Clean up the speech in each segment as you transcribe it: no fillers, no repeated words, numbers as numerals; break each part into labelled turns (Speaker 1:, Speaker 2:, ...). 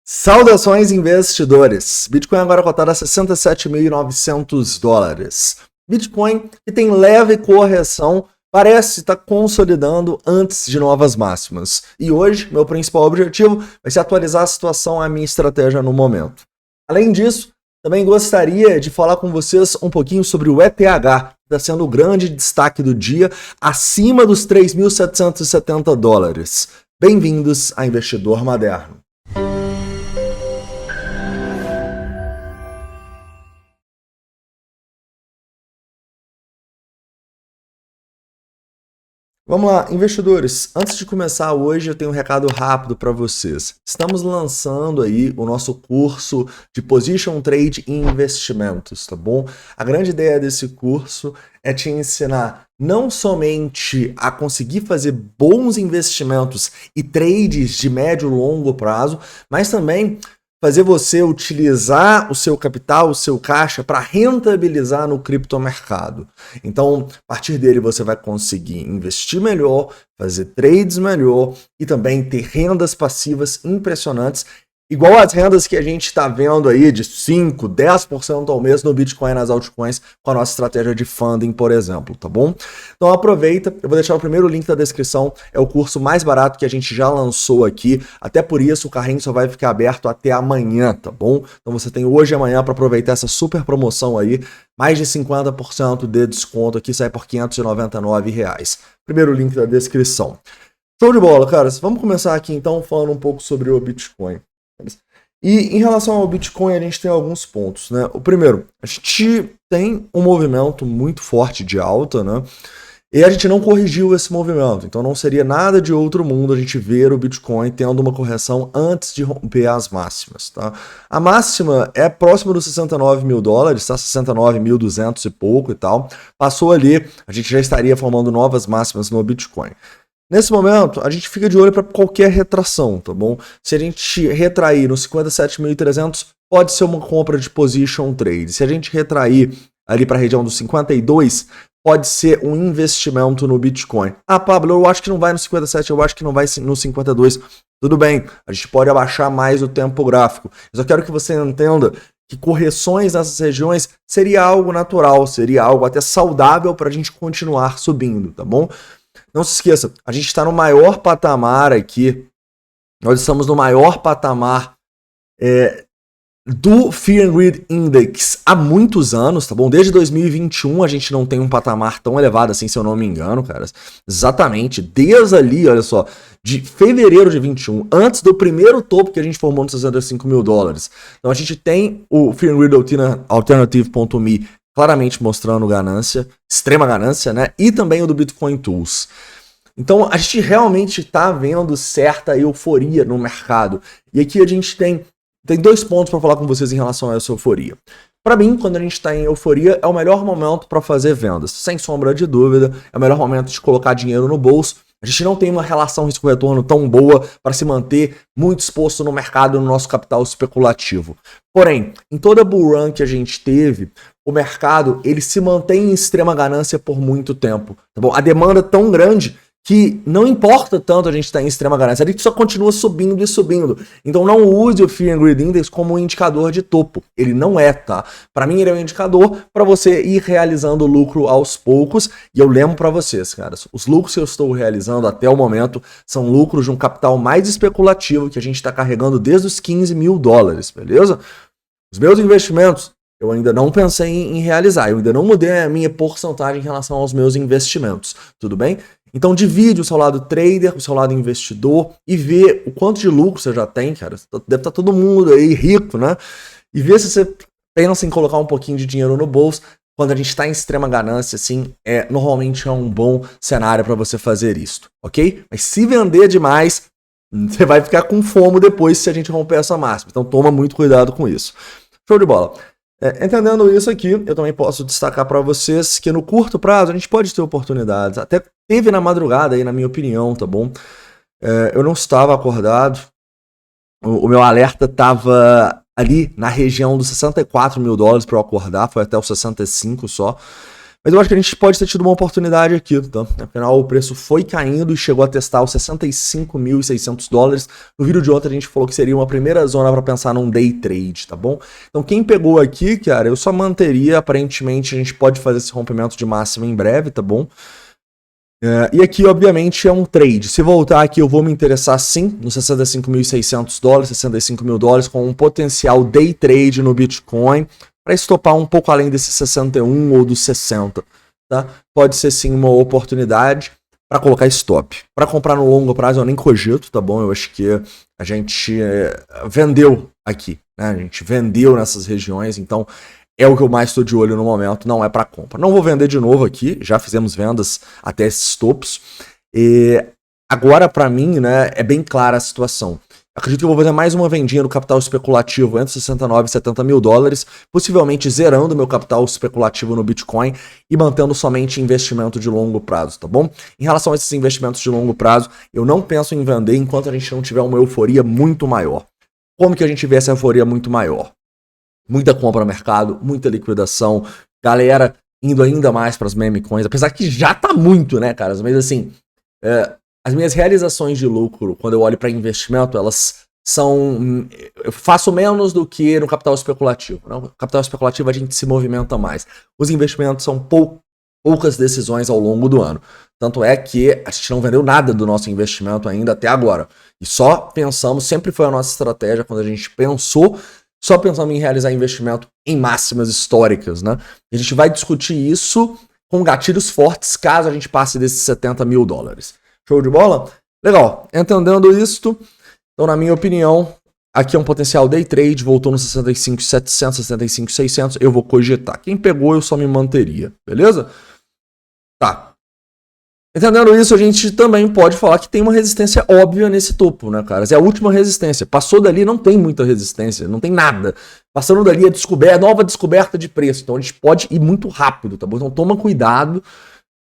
Speaker 1: Saudações, investidores! Bitcoin agora cotado a $67.900. Bitcoin, que tem leve correção, parece estar consolidando antes de novas máximas. E hoje, meu principal objetivo vai ser atualizar a situação e a minha estratégia no momento. Além disso, também gostaria de falar com vocês um pouquinho sobre o ETH, que está sendo o grande destaque do dia, acima dos $3.770. Bem-vindos a Investidor Moderno. Vamos lá, investidores. Antes de começar hoje, eu tenho um recado rápido para vocês. Estamos lançando aí o nosso curso de Position Trade em investimentos, tá bom? A grande ideia desse curso é te ensinar não somente a conseguir fazer bons investimentos e trades de médio e longo prazo, mas também fazer você utilizar o seu capital, o seu caixa para rentabilizar no criptomercado. Então, a partir dele você vai conseguir investir melhor, fazer trades melhor e também ter rendas passivas impressionantes, igual as rendas que a gente está vendo aí de 5%, 10% ao mês no Bitcoin e nas altcoins com a nossa estratégia de funding, por exemplo, tá bom? Então aproveita, eu vou deixar o primeiro link da descrição, é o curso mais barato que a gente já lançou aqui, até por isso o carrinho só vai ficar aberto até amanhã, tá bom? Então você tem hoje e amanhã para aproveitar essa super promoção aí, mais de 50% de desconto aqui, sai por R$ 599. Primeiro link da descrição. Show de bola, caras. Vamos começar aqui então falando um pouco sobre o Bitcoin. E em relação ao Bitcoin, a gente tem alguns pontos, né? O primeiro, a gente tem um movimento muito forte de alta, né? E a gente não corrigiu esse movimento, então não seria nada de outro mundo a gente ver o Bitcoin tendo uma correção antes de romper as máximas, tá? A máxima é próxima dos $69 mil, tá? 69.200 e pouco e tal. Passou ali, a gente já estaria formando novas máximas no Bitcoin. Nesse momento, a gente fica de olho para qualquer retração, tá bom? Se a gente retrair nos 57.300, pode ser uma compra de position trade. Se a gente retrair ali para a região dos 52, pode ser um investimento no Bitcoin. Ah, Pablo, eu acho que não vai no 57, eu acho que não vai no 52. Tudo bem, a gente pode abaixar mais o tempo gráfico. Eu só quero que você entenda que correções nessas regiões seria algo natural, seria algo até saudável para a gente continuar subindo, tá bom? Não se esqueça, a gente está no maior patamar aqui, nós estamos no maior patamar do Fear and Greed Index há muitos anos, tá bom? Desde 2021 a gente não tem um patamar tão elevado assim, se eu não me engano, cara. Exatamente, desde ali, olha só, de fevereiro de 21, antes do primeiro topo que a gente formou nos $65 mil. Então a gente tem o Fear and Greed Alternative.me claramente mostrando ganância, extrema ganância, né? E também o do Bitcoin Tools. Então, a gente realmente está vendo certa euforia no mercado. E aqui a gente tem dois pontos para falar com vocês em relação a essa euforia. Para mim, quando a gente está em euforia, é o melhor momento para fazer vendas. Sem sombra de dúvida, é o melhor momento de colocar dinheiro no bolso. A gente não tem uma relação risco-retorno tão boa para se manter muito exposto no mercado, no nosso capital especulativo. Porém, em toda bull run que a gente teve, o mercado ele se mantém em extrema ganância por muito tempo. Tá bom? A demanda é tão grande que não importa tanto a gente estar em extrema ganância, a gente só continua subindo e subindo. Então não use o Fear and Greed Index como um indicador de topo. Ele não é, tá? Para mim ele é um indicador para você ir realizando lucro aos poucos. E eu lembro para vocês, caras, os lucros que eu estou realizando até o momento são lucros de um capital mais especulativo que a gente está carregando desde os $15 mil, beleza? Os meus investimentos eu ainda não pensei em realizar, eu ainda não mudei a minha porcentagem em relação aos meus investimentos, tudo bem? Então divide o seu lado trader, o seu lado investidor e vê o quanto de lucro você já tem, cara. Deve estar todo mundo aí rico, né? E vê se você pensa em colocar um pouquinho de dinheiro no bolso. Quando a gente está em extrema ganância, assim, normalmente é um bom cenário para você fazer isso, ok? Mas se vender demais, você vai ficar com fomo depois se a gente romper essa máxima. Então toma muito cuidado com isso. Show de bola. Entendendo isso aqui, eu também posso destacar para vocês que no curto prazo a gente pode ter oportunidades. Até teve na madrugada aí, na minha opinião, tá bom? Eu não estava acordado. O meu alerta estava ali na região dos $64 mil para eu acordar. Foi até os 65 só. Mas eu acho que a gente pode ter tido uma oportunidade aqui, tá? Afinal, o preço foi caindo e chegou a testar os $65.600. No vídeo de ontem a gente falou que seria uma primeira zona para pensar num day trade, tá bom? Então quem pegou aqui, cara, eu só manteria, aparentemente a gente pode fazer esse rompimento de máxima em breve, tá bom? E aqui, obviamente, é um trade. Se voltar aqui, eu vou me interessar sim nos $65.600, $65.000, com um potencial day trade no Bitcoin, para estopar um pouco além desses 61 ou dos 60, tá? Pode ser sim uma oportunidade para colocar stop. Para comprar no longo prazo eu nem cogito, tá bom? Eu acho que a gente vendeu aqui, né? A gente vendeu nessas regiões, então é o que eu mais estou de olho no momento, não é para compra. Não vou vender de novo aqui, já fizemos vendas até esses topos. E agora, para mim, né, é bem clara a situação. Acredito que eu vou fazer mais uma vendinha no capital especulativo entre 69 e 70 mil dólares, possivelmente zerando meu capital especulativo no Bitcoin e mantendo somente investimento de longo prazo, tá bom? Em relação a esses investimentos de longo prazo, eu não penso em vender enquanto a gente não tiver uma euforia muito maior. Como que a gente vê essa euforia muito maior? Muita compra no mercado, muita liquidação, galera indo ainda mais para as meme coins, apesar que já tá muito, né, caras? Mas assim, as minhas realizações de lucro, quando eu olho para investimento, elas são... Eu faço menos do que no capital especulativo. No capital especulativo a gente se movimenta mais. Os investimentos são poucas decisões ao longo do ano. Tanto é que a gente não vendeu nada do nosso investimento ainda até agora. E só pensamos, sempre foi a nossa estratégia quando a gente pensou, só pensando em realizar investimento em máximas históricas, né? A gente vai discutir isso com gatilhos fortes caso a gente passe desses 70 mil dólares. Show de bola? Legal. Entendendo isto, então na minha opinião, aqui é um potencial day trade, voltou no 65.700, 65.600, eu vou cogitar. Quem pegou eu só me manteria, beleza? Tá. Entendendo isso, a gente também pode falar que tem uma resistência óbvia nesse topo, né, caras? É a última resistência. Passou dali, não tem muita resistência, não tem nada. Passando dali é nova descoberta de preço. Então a gente pode ir muito rápido, tá bom? Então toma cuidado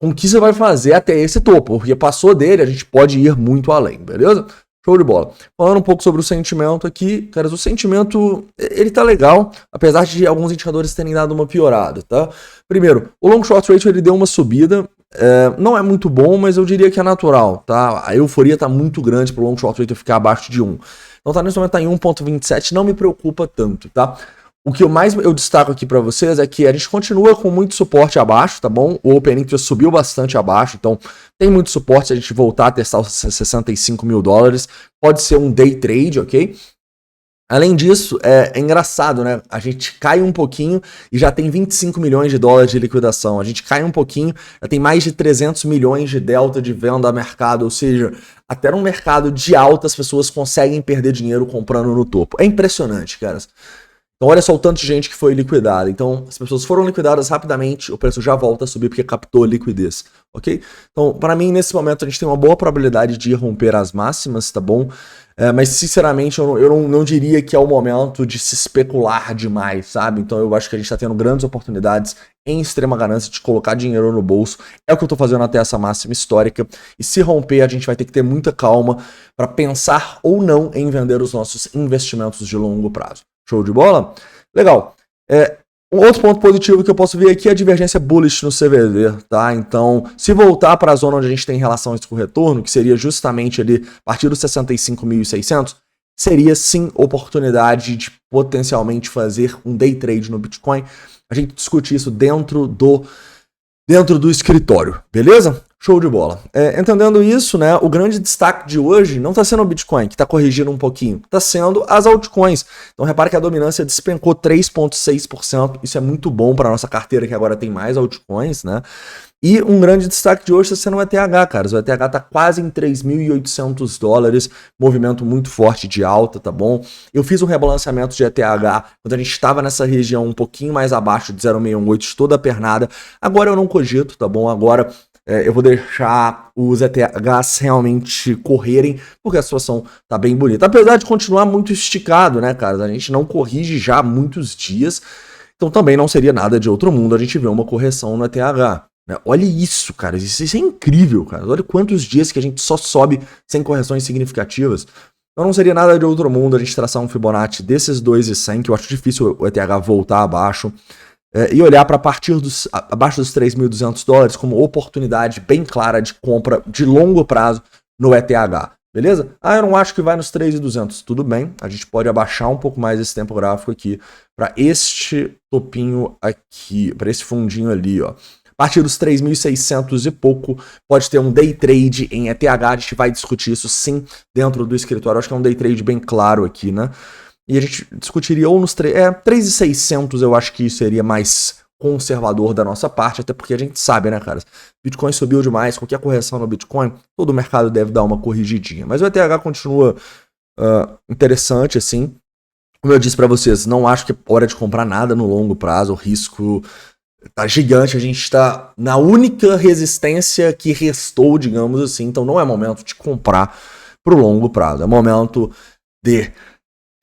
Speaker 1: com o que você vai fazer até esse topo, porque passou dele, a gente pode ir muito além, beleza? Show de bola. Falando um pouco sobre o sentimento aqui, caras, o sentimento, ele tá legal, apesar de alguns indicadores terem dado uma piorada, tá? Primeiro, o long short ratio, ele deu uma subida, não é muito bom, mas eu diria que é natural, tá? A euforia tá muito grande pro long short ratio ficar abaixo de 1. Então tá nesse momento tá em 1.27, não me preocupa tanto, tá? O que eu destaco aqui para vocês é que a gente continua com muito suporte abaixo, tá bom? O Open Interest subiu bastante abaixo, então tem muito suporte se a gente voltar a testar os 65 mil dólares. Pode ser um day trade, ok? Além disso, é engraçado, né? A gente cai um pouquinho e já tem 25 milhões de dólares de liquidação. A gente cai um pouquinho, já tem mais de 300 milhões de delta de venda a mercado. Ou seja, até no mercado de alta as pessoas conseguem perder dinheiro comprando no topo. É impressionante, caras. Então olha só o tanto de gente que foi liquidada. Então as pessoas foram liquidadas rapidamente, o preço já volta a subir porque captou liquidez, ok? Então para mim nesse momento a gente tem uma boa probabilidade de romper as máximas, tá bom? Mas sinceramente eu não diria que é o momento de se especular demais, sabe? Então eu acho que a gente está tendo grandes oportunidades em extrema ganância de colocar dinheiro no bolso. É o que eu estou fazendo até essa máxima histórica. E se romper a gente vai ter que ter muita calma para pensar ou não em vender os nossos investimentos de longo prazo. Show de bola? Legal. Um outro ponto positivo que eu posso ver aqui é a divergência bullish no CVD, tá? Então, se voltar para a zona onde a gente tem relação com retorno, que seria justamente ali a partir dos 65.600, seria sim oportunidade de potencialmente fazer um day trade no Bitcoin. A gente discute isso dentro do escritório, beleza? Show de bola. Entendendo isso, né, o grande destaque de hoje não está sendo o Bitcoin, que está corrigindo um pouquinho, está sendo as altcoins. Então repare que a dominância despencou 3,6%, isso é muito bom para a nossa carteira que agora tem mais altcoins, né? E um grande destaque de hoje está sendo o ETH, caras. O ETH está quase em 3.800 dólares, movimento muito forte de alta, tá bom? Eu fiz um rebalanceamento de ETH quando a gente estava nessa região um pouquinho mais abaixo de 0,618, de toda a pernada. Agora eu não cogito, tá bom? Agora eu vou deixar os ETHs realmente correrem, porque a situação tá bem bonita. Apesar de continuar muito esticado, né, cara? A gente não corrige já há muitos dias, então também não seria nada de outro mundo a gente ver uma correção no ETH. Olha isso, cara. Isso é incrível, cara. Olha quantos dias que a gente só sobe sem correções significativas. Então não seria nada de outro mundo a gente traçar um Fibonacci desses 2,100, que eu acho difícil o ETH voltar abaixo. e olhar para abaixo dos 3.200 dólares como oportunidade bem clara de compra de longo prazo no ETH. Beleza? Eu não acho que vai nos 3.200. Tudo bem, a gente pode abaixar um pouco mais esse tempo gráfico aqui para este topinho aqui, para esse fundinho ali, ó. A partir dos 3.600 e pouco, pode ter um day trade em ETH. A gente vai discutir isso sim dentro do escritório. Acho que é um day trade bem claro aqui, né? E a gente discutiria ou nos 3.600, eu acho que seria mais conservador da nossa parte, até porque a gente sabe, né, cara? Bitcoin subiu demais, qualquer correção no Bitcoin, todo o mercado deve dar uma corrigidinha. Mas o ETH continua interessante, assim. Como eu disse para vocês, não acho que é hora de comprar nada no longo prazo, o risco tá gigante, a gente tá na única resistência que restou, digamos assim, então não é momento de comprar pro longo prazo, é momento de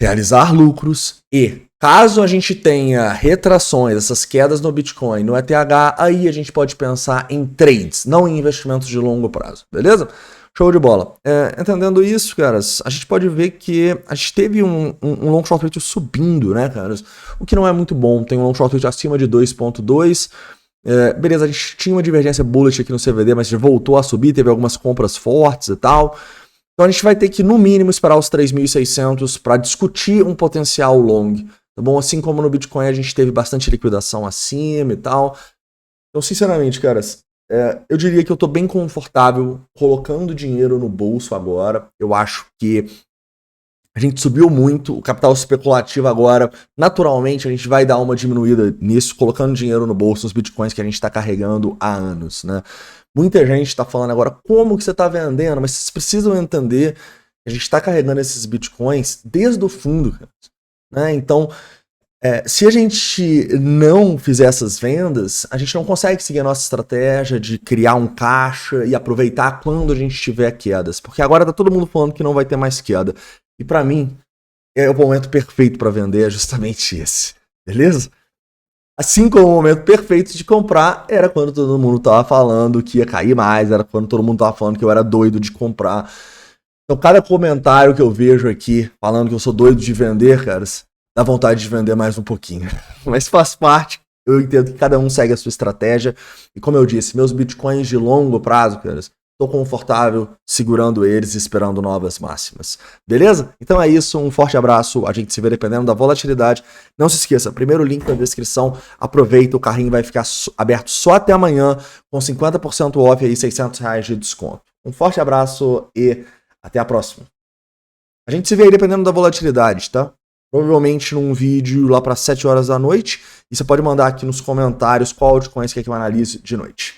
Speaker 1: realizar lucros e, caso a gente tenha retrações, essas quedas no Bitcoin, no ETH, aí a gente pode pensar em trades, não em investimentos de longo prazo, beleza? Show de bola. Entendendo isso, caras, a gente pode ver que a gente teve um long short rate subindo, né, caras? O que não é muito bom. Tem um long short rate acima de 2.2. Beleza, a gente tinha uma divergência bullish aqui no CVD, mas já voltou a subir, teve algumas compras fortes e tal. Então a gente vai ter que, no mínimo, esperar os 3.600 para discutir um potencial long, tá bom? Assim como no Bitcoin a gente teve bastante liquidação acima e tal. Então, sinceramente, caras, eu diria que eu tô bem confortável colocando dinheiro no bolso agora. Eu acho que a gente subiu muito, o capital especulativo agora, naturalmente a gente vai dar uma diminuída nisso, colocando dinheiro no bolso, nos bitcoins que a gente está carregando há anos, né? Muita gente está falando agora, como que você está vendendo? Mas vocês precisam entender que a gente está carregando esses bitcoins desde o fundo, né? Então, se a gente não fizer essas vendas, a gente não consegue seguir a nossa estratégia de criar um caixa e aproveitar quando a gente tiver quedas. Porque agora tá todo mundo falando que não vai ter mais queda. E para mim, o momento perfeito para vender é justamente esse. Beleza? Assim como o momento perfeito de comprar era quando todo mundo tava falando que ia cair mais, era quando todo mundo tava falando que eu era doido de comprar. Então, cada comentário que eu vejo aqui falando que eu sou doido de vender, caras, dá vontade de vender mais um pouquinho. Mas faz parte, eu entendo que cada um segue a sua estratégia. E como eu disse, meus bitcoins de longo prazo, caras, tô confortável segurando eles e esperando novas máximas. Beleza? Então é isso, um forte abraço, a gente se vê dependendo da volatilidade. Não se esqueça, primeiro link na descrição, aproveita, o carrinho vai ficar aberto só até amanhã, com 50% off e R$600 de desconto. Um forte abraço e até a próxima. A gente se vê aí dependendo da volatilidade, tá? Provavelmente num vídeo lá para 7 horas da noite, e você pode mandar aqui nos comentários qual altcoins quer que eu analise de noite.